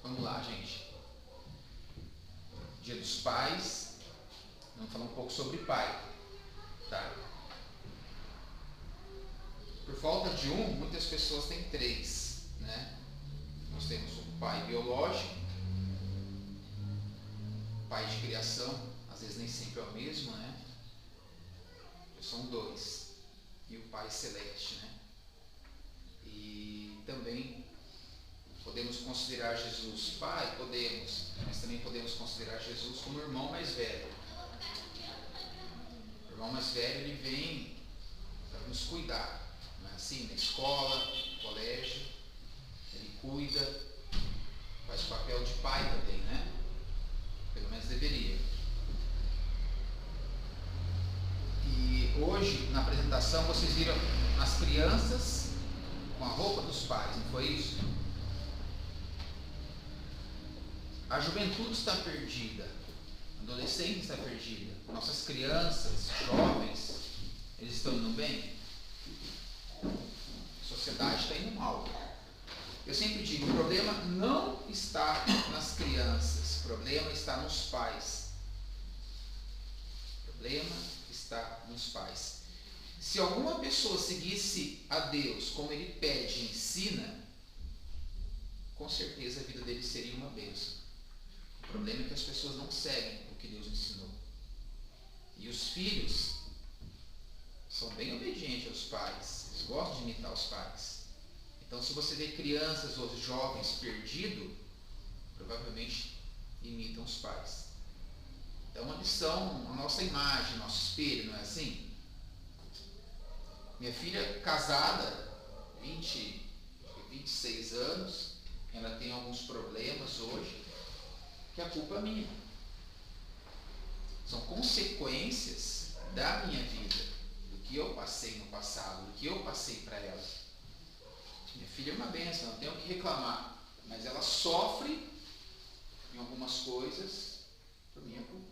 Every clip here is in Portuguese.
Vamos lá, gente. Dia dos Pais. Vamos falar um pouco sobre pai, tá? Por falta de um, muitas pessoas têm três, né? Nós temos o pai biológico, pai de criação, às vezes nem sempre é o mesmo, né? São dois. E o pai celeste, né? E também podemos considerar Jesus pai, podemos, mas também podemos considerar Jesus como o irmão mais velho. O irmão mais velho, ele vem para nos cuidar, não é assim? Na escola, no colégio, ele cuida, faz o papel de pai também, né? Pelo menos deveria. E hoje, na apresentação, vocês viram as crianças com a roupa dos pais, não foi isso? A juventude está perdida, a adolescente está perdida, nossas crianças, jovens, eles estão indo bem? A sociedade está indo mal. Eu sempre digo, o problema não está nas crianças, o problema está nos pais. O problema está nos pais. Se alguma pessoa seguisse a Deus como Ele pede e ensina, com certeza a vida dele seria uma bênção. O problema é que as pessoas não seguem o que Deus ensinou. E os filhos são bem obedientes aos pais, eles gostam de imitar os pais. Então, se você vê crianças ou jovens perdidos, provavelmente imitam os pais. É uma lição, a nossa imagem, nosso espelho, não é assim? Minha filha casada, 26 anos, ela tem alguns problemas hoje, que a culpa é minha. São consequências da minha vida, do que eu passei no passado, do que eu passei para ela. Minha filha é uma bênção, não tenho o que reclamar, mas ela sofre em algumas coisas por minha culpa.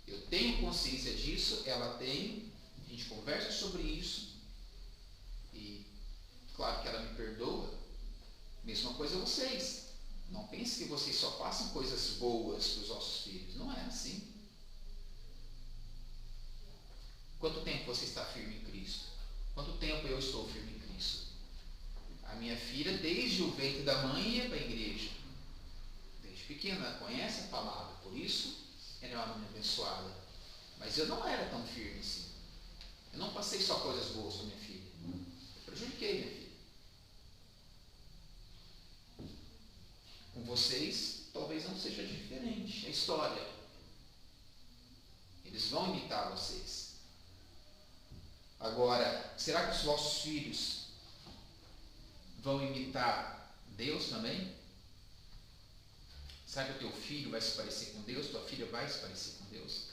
Eu tenho consciência disso, ela tem, a gente conversa sobre isso, e claro que ela me perdoa. Mesma coisa vocês. Não pense que vocês só passam coisas boas para os vossos filhos. Não é assim. Quanto tempo você está firme em Cristo? Quanto tempo eu estou firme em Cristo? A minha filha, desde o ventre da mãe, ia para a igreja. Desde pequena, ela conhece a palavra. Por isso, ela é uma menina abençoada. Mas eu não era tão firme assim. Eu não passei só coisas boas para minha filha. Eu prejudiquei minha filha. Com vocês, talvez não seja diferente. É história. Eles vão imitar vocês. Agora, será que os vossos filhos vão imitar Deus também? Será que o teu filho vai se parecer com Deus? Tua filha vai se parecer com Deus?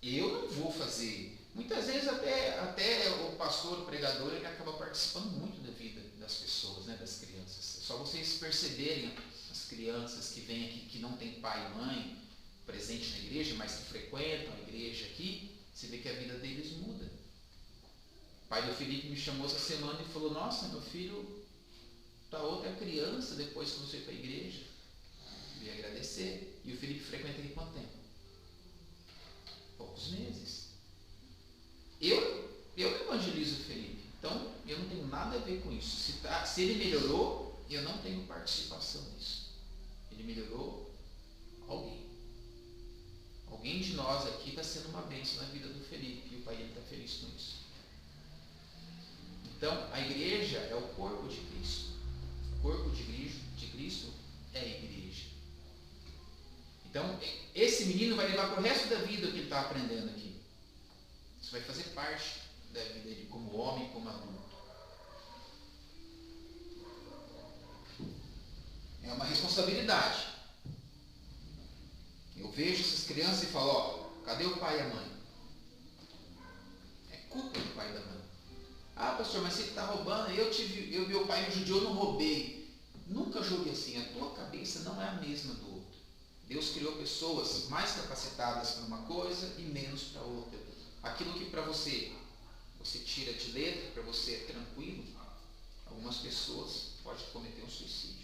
Eu não vou fazer. Muitas vezes até o pastor, o pregador, ele acaba participando muito da vida das pessoas, né, das crianças. É só vocês perceberem as crianças que vêm aqui, que não tem pai e mãe presente na igreja, mas que frequentam a igreja aqui, você vê que a vida deles muda. O pai do Felipe me chamou essa semana e falou: nossa, meu filho está outra criança depois que você foi para a igreja. Eu ia agradecer. E o Felipe frequenta aqui quanto tempo? Poucos meses. Eu evangelizo o Felipe, então eu não tenho nada a ver com isso. Se ele melhorou, eu não tenho participação nisso. Ele melhorou alguém. Alguém de nós aqui está sendo uma bênção na vida do Felipe e o pai dele está feliz com isso. Então, a igreja é o corpo de Cristo. O corpo de Cristo é a igreja. Então, esse menino vai levar para o resto da vida o que ele está aprendendo aqui. Isso vai fazer parte da vida dele como homem, como adulto. É uma responsabilidade. Eu vejo essas crianças e falo: ó, cadê o pai e a mãe? É culpa do pai e da mãe. Ah, pastor, mas você está roubando, meu pai me judiou, não roubei. Nunca julgue assim, a tua cabeça não é a mesma do outro. Deus criou pessoas mais capacitadas para uma coisa e menos para outra. Aquilo que para você tira de letra, para você é tranquilo, algumas pessoas podem cometer um suicídio.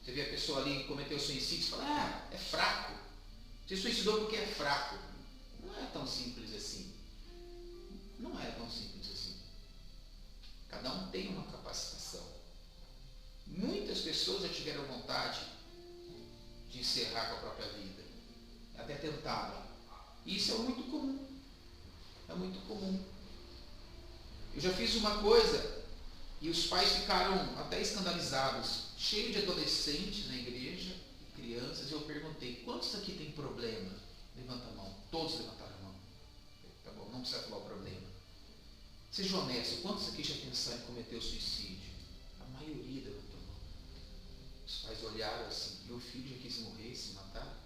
Você vê a pessoa ali que cometeu suicídio e fala, é fraco. Você suicidou porque é fraco. Não é tão simples assim. Não é tão simples assim. Cada um tem uma capacitação. Muitas pessoas já tiveram vontade de encerrar com a própria vida. Até tentaram. E isso é muito comum. É muito comum. Eu já fiz uma coisa e os pais ficaram até escandalizados. Cheio de adolescentes na igreja, crianças, e eu perguntei, quantos aqui tem problema? Levanta a mão. Todos levantaram a mão. Tá bom, não precisa falar o problema. Seja honesto, quantos aqui já pensaram em cometer o suicídio? A maioria levantou a mão. Os pais olharam assim, meu filho já quis morrer, se matar?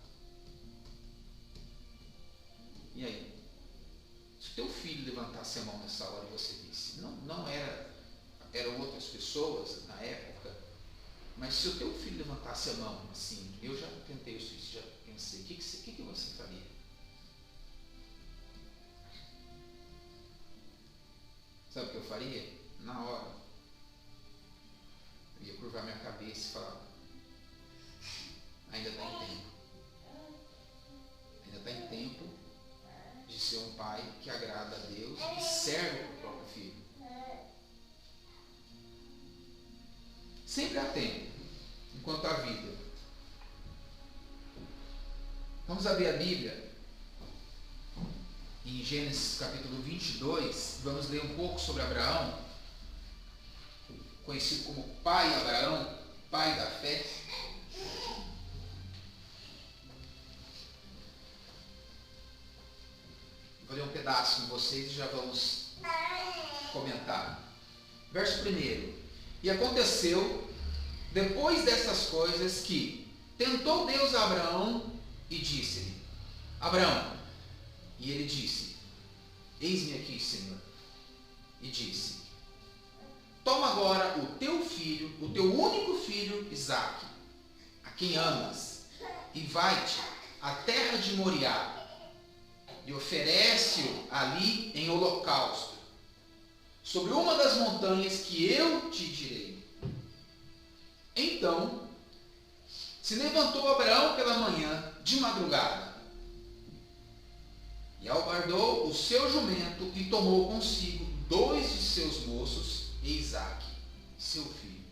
E aí? Se o teu filho levantasse a mão nessa hora e você disse, eram outras pessoas na época, mas se o teu filho levantasse a mão, assim, eu já tentei o suicídio, já pensei, o que você faria? Sabe o que eu faria? Na hora, eu ia curvar minha cabeça e falar, ainda está em tempo. Ainda está em tempo de ser um pai que agrada a Deus e que serve para o próprio filho. Sempre há tempo, enquanto há vida. Vamos abrir a Bíblia em Gênesis capítulo 22, vamos ler um pouco sobre Abraão, conhecido como pai Abraão, pai da fé. Vou ler um pedaço com vocês e já vamos comentar. Verso 1. E aconteceu, depois dessas coisas, que tentou Deus a Abraão e disse-lhe, Abraão, e ele disse, eis-me aqui, Senhor. E disse, toma agora o teu filho, o teu único filho, Isaque, a quem amas, e vai-te à terra de Moriá, e oferece-o ali em holocausto, sobre uma das montanhas que eu te direi. Então se levantou Abraão pela manhã, de madrugada, e albardou o seu jumento, e tomou consigo 2 de seus moços, e Isaque, seu filho,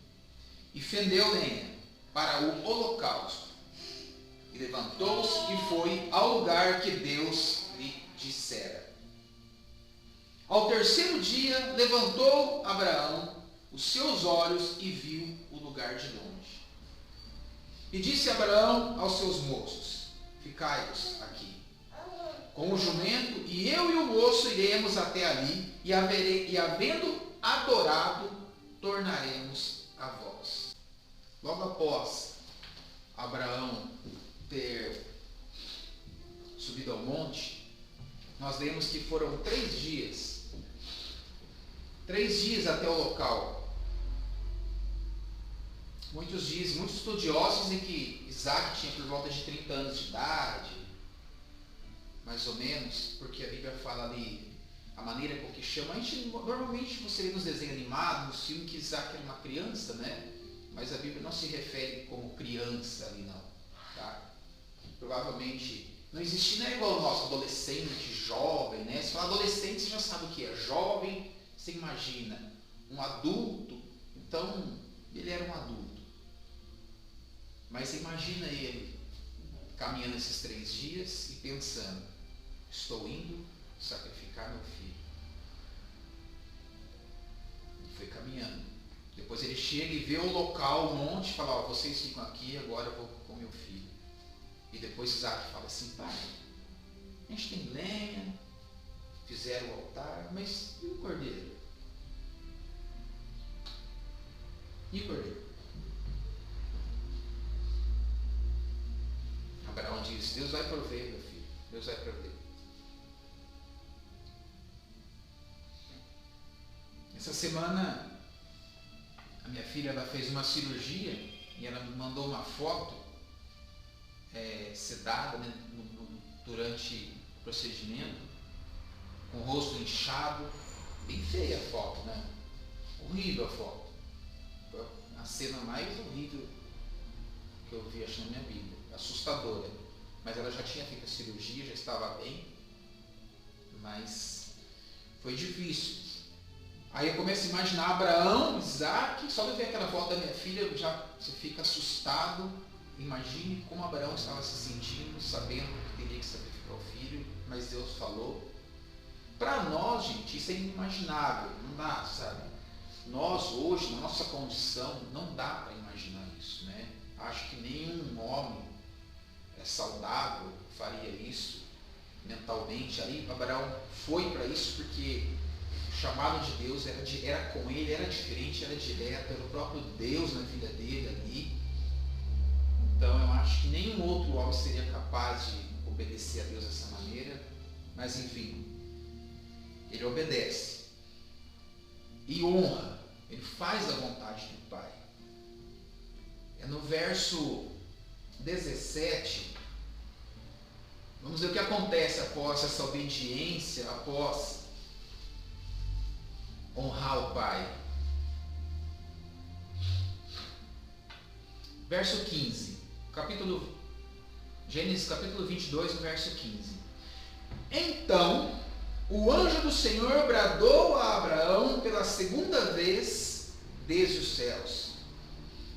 e fendeu lenha para o holocausto, e levantou-se e foi ao lugar que Deus lhe dissera. Ao terceiro dia levantou Abraão os seus olhos e viu o lugar de longe. E disse Abraão aos seus moços, ficai-vos aqui com o jumento, e eu e o moço iremos até ali, e havendo adorado, tornaremos a vós. Logo após Abraão ter subido ao monte, nós lemos que foram 3 dias. 3 dias até o local. Muitos dizem, muitos estudiosos dizem que Isaac tinha por volta de 30 anos de idade, mais ou menos, porque a Bíblia fala ali, a maneira com que chama. A gente, normalmente você vê nos desenhos animados, nos filmes, que Isaac era uma criança, né? Mas a Bíblia não se refere como criança ali, não. Tá? Provavelmente não existe, não é igual o nosso adolescente, jovem, né? Se fala adolescente, você já sabe o que é. Jovem, você imagina. Um adulto, então ele era um adulto. Mas você imagina ele caminhando esses 3 dias e pensando, estou indo sacrificar meu filho. E foi caminhando. Depois ele chega e vê o local, o monte, e fala, ó, vocês ficam aqui, agora eu vou com meu filho. E depois Isaac fala assim, pai, a gente tem lenha, fizeram o altar, mas e o cordeiro? E o cordeiro? Abraão diz, Deus vai prover, meu filho, Deus vai prover. Essa semana a minha filha ela fez uma cirurgia e ela me mandou uma foto sedada, né, durante o procedimento, com o rosto inchado, bem feia a foto, né? Horrível a foto. A cena mais horrível eu vi, acho, na minha Bíblia. Assustadora. Mas ela já tinha feito a cirurgia, já estava bem. Mas foi difícil. Aí eu começo a imaginar Abraão, Isaac, só de ver aquela foto da minha filha, você fica assustado. Imagine como Abraão estava se sentindo, sabendo que teria que sacrificar o filho, mas Deus falou. Para nós, gente, isso é inimaginável, não dá, sabe? Nós hoje, na nossa condição, não dá para imaginar isso, né? Acho que nenhum homem saudável faria isso mentalmente. Ali Abraão foi para isso porque o chamado de Deus era com ele, era diferente, era direto, era o próprio Deus na vida dele ali. Então eu acho que nenhum outro homem seria capaz de obedecer a Deus dessa maneira, mas enfim, ele obedece e honra, ele faz a vontade do Pai. É no verso 17, vamos ver o que acontece após essa obediência, após honrar o Pai. Verso 15, Gênesis capítulo 22, verso 15. Então o anjo do Senhor bradou a Abraão pela segunda vez desde os céus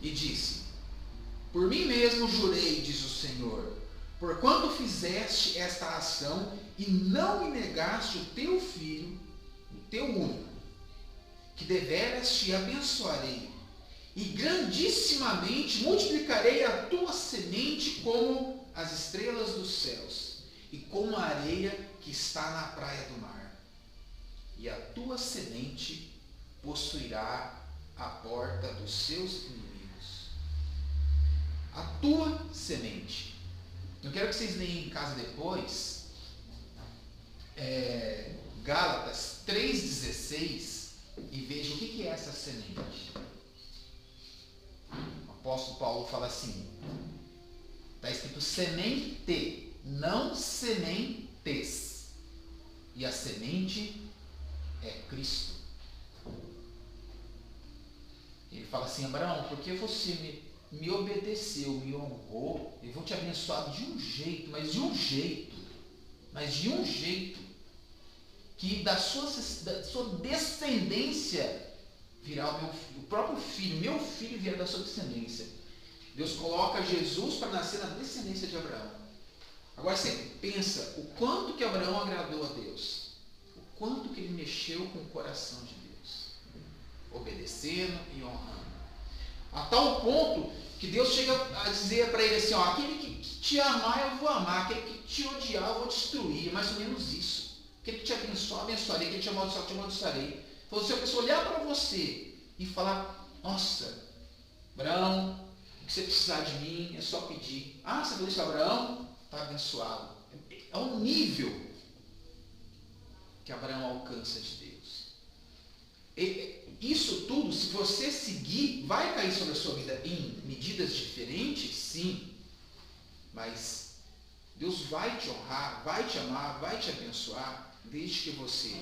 e disse: por mim mesmo jurei, diz o Senhor, porquanto fizeste esta ação e não me negaste o teu filho, o teu único, que deveras te abençoarei, e grandissimamente multiplicarei a tua semente como as estrelas dos céus, e como a areia que está na praia do mar. E a tua semente possuirá a porta dos seus inimigos. A tua semente. Eu quero que vocês leiam em casa depois, Gálatas 3,16, e vejam o que é essa semente. O apóstolo Paulo fala assim, está escrito semente, não sementes, e a semente é Cristo. Ele fala assim: Abraão, porque você me obedeceu, me honrou, eu vou te abençoar de um jeito, mas de um jeito, que da sua descendência virá o próprio filho, meu filho virá da sua descendência. Deus coloca Jesus para nascer na descendência de Abraão. Agora você pensa o quanto que Abraão agradou a Deus, o quanto que ele mexeu com o coração de Deus, obedecendo e honrando. A tal ponto que Deus chega a dizer para ele assim: ó, aquele que te amar eu vou amar, aquele que te odiar eu vou destruir. É mais ou menos isso. Aquele que te abençoar, abençoarei, aquele que te amaldiçoar, te amaldiçoarei. Então, se a pessoa olhar para você e falar: nossa, Abraão, o que você precisar de mim é só pedir. Ah, você falou isso, Abraão? Está abençoado. É o nível que Abraão alcança de Deus. Isso tudo, se você seguir, vai cair sobre a sua vida em medidas diferentes, sim. Mas Deus vai te honrar, vai te amar, vai te abençoar, desde que você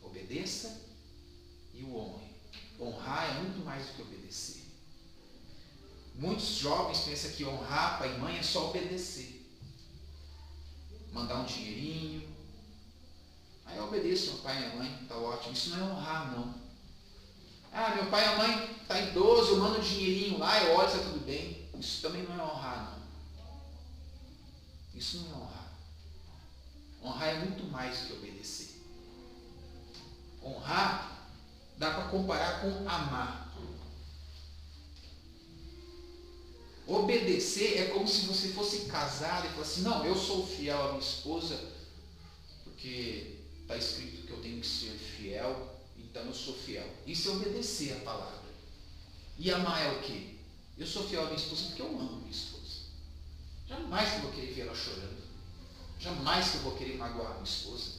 obedeça e o honre. Honrar é muito mais do que obedecer. Muitos jovens pensam que honrar pai e mãe é só obedecer. Mandar um dinheirinho. Aí eu obedeço meu pai e minha mãe, está ótimo. Isso não é honrar, não. Ah, meu pai e a mãe está idoso, eu mando um dinheirinho lá, eu olho, está tudo bem. Isso também não é honrar, não. Isso não é honrar. Honrar é muito mais do que obedecer. Honrar dá para comparar com amar. Obedecer é como se você fosse casado e falasse: não, eu sou fiel à minha esposa porque está escrito que eu tenho que ser fiel, então eu sou fiel. Isso é obedecer a palavra. E amar é o quê? Eu sou fiel à minha esposa porque eu amo minha esposa. Jamais que eu vou querer ver ela chorando. Jamais que eu vou querer magoar minha esposa.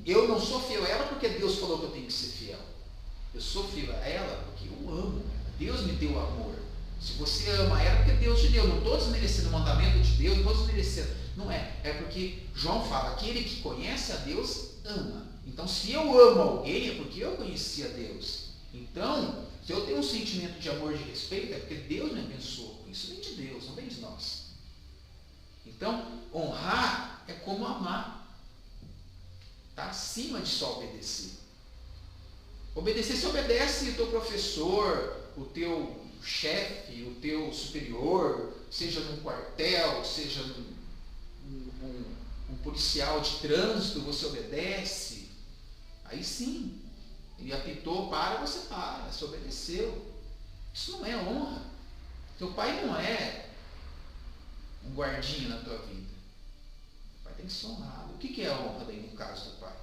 Eu não sou fiel a ela porque Deus falou que eu tenho que ser fiel. Eu sou fiel a ela porque eu amo. Deus me deu amor. Se você ama ela, é porque Deus te deu. Não estou desmerecendo o mandamento de Deus, não estou desmerecendo. Não é. É porque João fala: aquele que conhece a Deus, ama. Então, se eu amo alguém, é porque eu conheci a Deus. Então, Se eu tenho um sentimento de amor e de respeito, é porque Deus me abençoou. Isso vem de Deus, não vem de nós. Então, honrar é como amar. Está acima de só obedecer. Obedecer, se obedece o teu professor, o teu chefe, o teu superior, seja num quartel, seja um policial de trânsito, você obedece. Aí sim. Ele apitou, para, você para, você obedeceu. Isso não é honra. Teu pai não é um guardinha na tua vida. O pai tem que ser honrado. O que é a honra daí no caso do pai?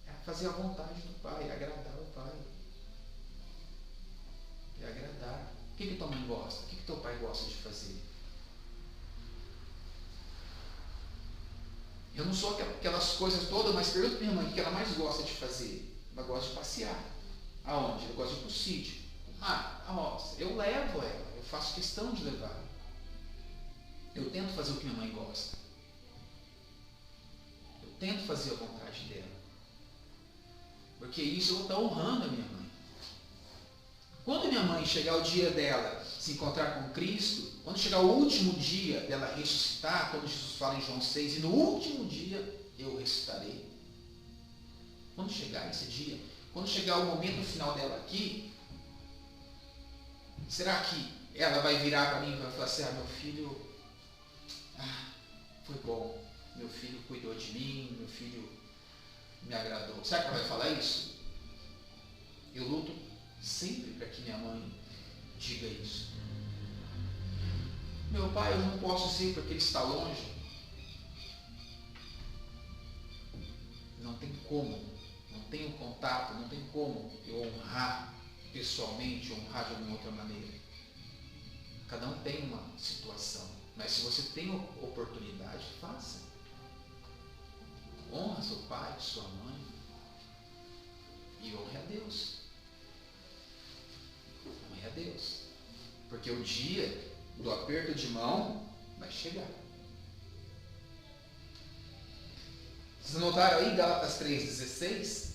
É fazer a vontade do pai, é agradar o pai. É agradar. O que tua mãe gosta? O que teu pai gosta de fazer? Eu não sou aquelas coisas todas, mas pergunto pra minha mãe o que ela mais gosta de fazer. Ela gosta de passear. Aonde? Ela gosta de ir pro sítio. A roça. Eu levo ela, eu faço questão de levar. Eu tento fazer o que minha mãe gosta. Eu tento fazer a vontade dela. Porque isso eu vou estar honrando a minha mãe. Quando minha mãe chegar o dia dela se encontrar com Cristo, quando chegar o último dia dela ressuscitar, quando Jesus fala em João 6, e no último dia eu ressuscitarei. Quando chegar esse dia, quando chegar o momento final dela aqui, será que ela vai virar para mim e vai falar assim, meu filho, foi bom, meu filho cuidou de mim, meu filho me agradou. Será que ela vai falar isso? Eu luto sempre para que minha mãe diga isso. Meu pai, eu não posso ser porque ele está longe. Não tem como, não tenho contato, não tem como eu honrar pessoalmente, honrar de alguma outra maneira. Cada um tem uma situação, mas se você tem oportunidade, faça. Honra seu pai, sua mãe e honre a Deus. Honre a Deus. Porque o dia do aperto de mão vai chegar. Vocês notaram aí Gálatas 3,16?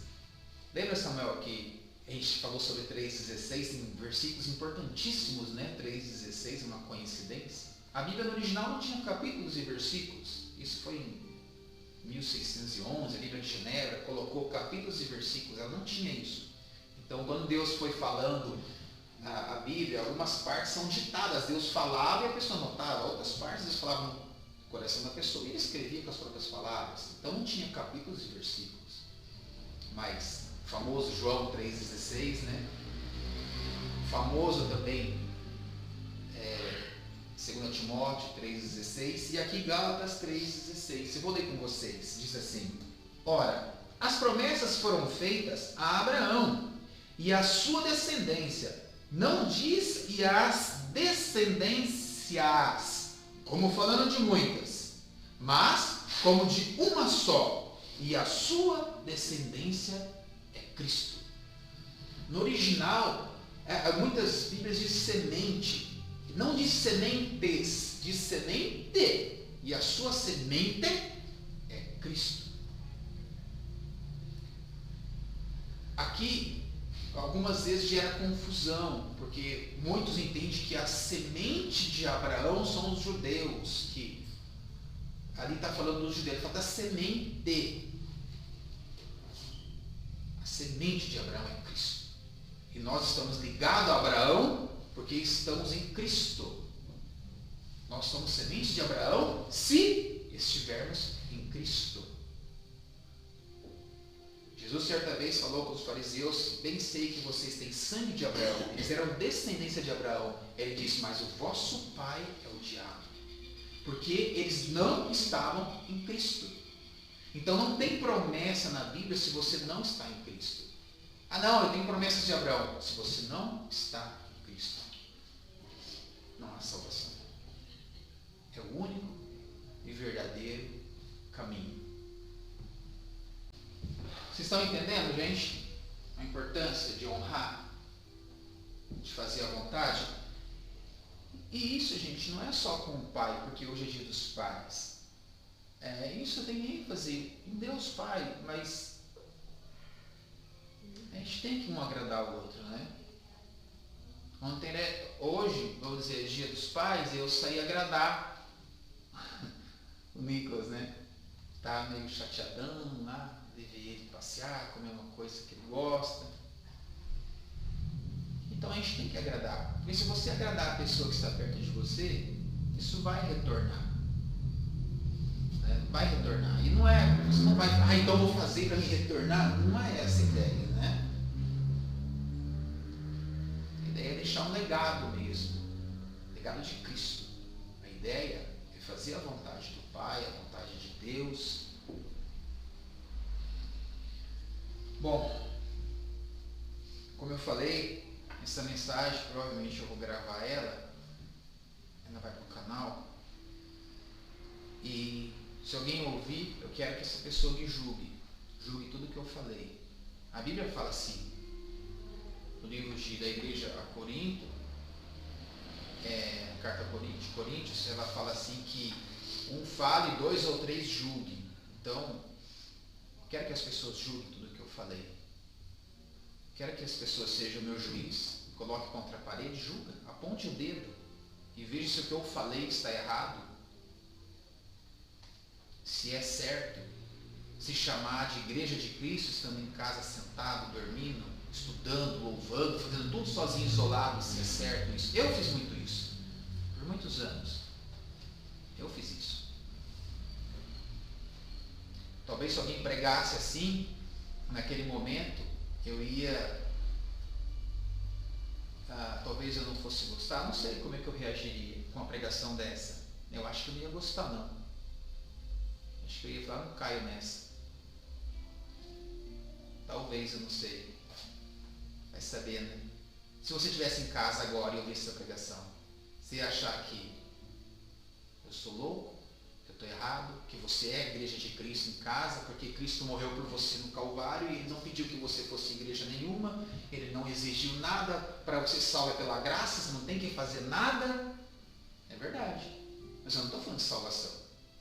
Lembra, Samuel, que a gente falou sobre 3,16, tem versículos importantíssimos, né? 3,16 é uma coincidência. A Bíblia no original não tinha capítulos e versículos. Isso foi em 1611, a Bíblia de Genebra colocou capítulos e versículos, ela não tinha isso. Então, quando Deus foi falando a Bíblia, algumas partes são ditadas, Deus falava e a pessoa anotava, outras partes Deus falava no coração da pessoa e ele escrevia com as próprias palavras. Então não tinha capítulos e versículos. Mas o famoso João 3,16, né? O famoso também 2 Timóteo 3,16 e aqui Gálatas 3,16. Eu vou ler com vocês. Diz assim: ora, as promessas foram feitas a Abraão e a sua descendência. Não diz e as descendências, como falando de muitas, mas como de uma só, e a sua descendência é Cristo. No original, muitas Bíblias dizem semente, não diz sementes, diz semente, e a sua semente é Cristo. Aqui, algumas vezes gera confusão, porque muitos entendem que a semente de Abraão são os judeus, que ali está falando dos judeus, ele fala da semente. A semente de Abraão é Cristo. E nós estamos ligados a Abraão porque estamos em Cristo. Nós somos sementes de Abraão se estivermos em Cristo. Jesus certa vez falou com os fariseus: bem sei que vocês têm sangue de Abraão, eles eram descendência de Abraão. Ele disse: mas o vosso pai é o diabo, porque eles não estavam em Cristo. Então não tem promessa na Bíblia se você não está em Cristo. Não, eu tenho promessas de Abraão. Se você não está em Cristo, não há salvação. É o único e verdadeiro caminho. Vocês estão entendendo, gente? A importância de honrar, de fazer a vontade? E isso, gente, não é só com o pai, porque hoje é dia dos pais. Isso tem ênfase em Deus Pai, mas A gente tem que um agradar o outro, né? Ontem, hoje, vamos dizer, dia dos pais, eu saí agradar o Nicolas, né? Tá meio chateadão lá, levei ele passear, comer uma coisa que ele gosta. Então a gente tem que agradar. Porque se você agradar a pessoa que está perto de você, isso vai retornar. Né? Vai retornar. E não é, você não vai, então eu vou fazer para me retornar. Não é essa a ideia, né? A ideia é deixar um legado mesmo. Legado de Cristo. A ideia é fazer a vontade do Pai, a vontade de Deus. Bom, como eu falei, essa mensagem, provavelmente eu vou gravar ela vai para o canal, e se alguém ouvir, eu quero que essa pessoa me julgue tudo que eu falei. A Bíblia fala assim, no livro da igreja a Corinto, carta de Coríntios, ela fala assim que um fale, 2 ou 3 julguem. Então, quero que as pessoas julguem tudo que eu falei. Quero que as pessoas sejam meu juiz. Coloque contra a parede, julga, aponte o dedo e veja se o que eu falei está errado, se é certo. Se chamar de igreja de Cristo, estando em casa sentado, dormindo, estudando, louvando, fazendo tudo sozinho, isolado, se é certo isso. Eu fiz muito isso, por muitos anos. Eu fiz isso. Talvez se alguém pregasse assim, naquele momento, eu ia... talvez eu não fosse gostar, não sei como é que eu reagiria com uma pregação dessa. Eu acho que eu não ia gostar, não. Acho que eu ia falar, não caio nessa. Talvez, eu não sei. Vai saber, né? Se você estivesse em casa agora e ouvisse essa pregação, você ia achar que eu sou louco, que eu estou errado, que você é a igreja de Cristo em casa, porque Cristo morreu por você no Calvário e Ele não pediu que você fosse igreja nenhuma, Ele não exigiu nada para você salvar pela graça, você não tem que fazer nada. É verdade. Mas eu não estou falando de salvação.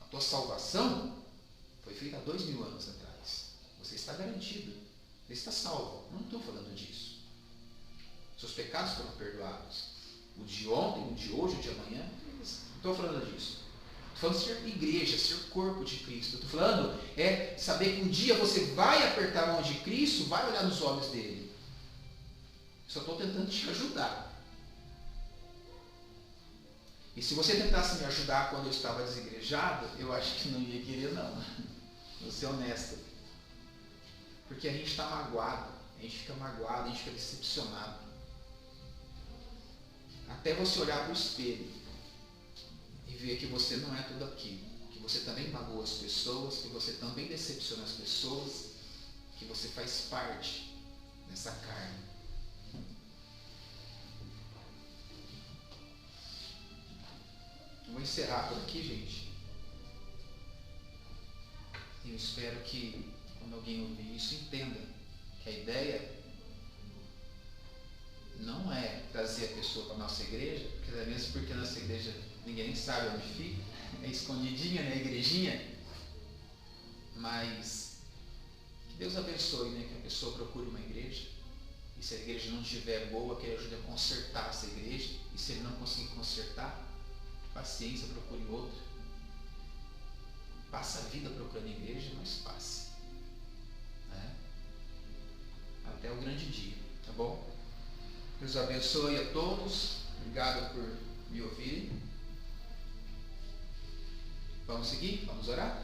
A tua salvação foi feita há 2000 anos atrás. Você está garantido. Você está salvo. Eu não estou falando disso. Seus pecados foram perdoados. O de ontem, o de hoje, o de amanhã, não estou falando disso. Estou falando de ser igreja, ser corpo de Cristo. Estou falando saber que um dia você vai apertar a mão de Cristo, vai olhar nos olhos dele. Só estou tentando te ajudar. E se você tentasse me ajudar quando eu estava desigrejado, eu acho que não ia querer, não. Vou ser honesto. Porque a gente está magoado, a gente fica magoado, a gente fica decepcionado. Até você olhar para o espelho e ver que você não é tudo aquilo, que você também magoa as pessoas, que você também decepciona as pessoas, que você faz parte dessa carne. Vou encerrar por aqui, gente. Eu espero que, quando alguém ouvir isso, entenda que a ideia não é trazer a pessoa para a nossa igreja, mesmo porque a nossa igreja ninguém sabe onde fica, é escondidinha, né, a igrejinha, mas que Deus abençoe, né, que a pessoa procure uma igreja, e se a igreja não estiver boa, que Ele ajude a consertar essa igreja, e se Ele não conseguir consertar, paciência, procure outra. Passa a vida procurando igreja, mas passe. Né? Até o grande dia, tá bom? Deus abençoe a todos. Obrigado por me ouvirem. Vamos seguir? Vamos orar?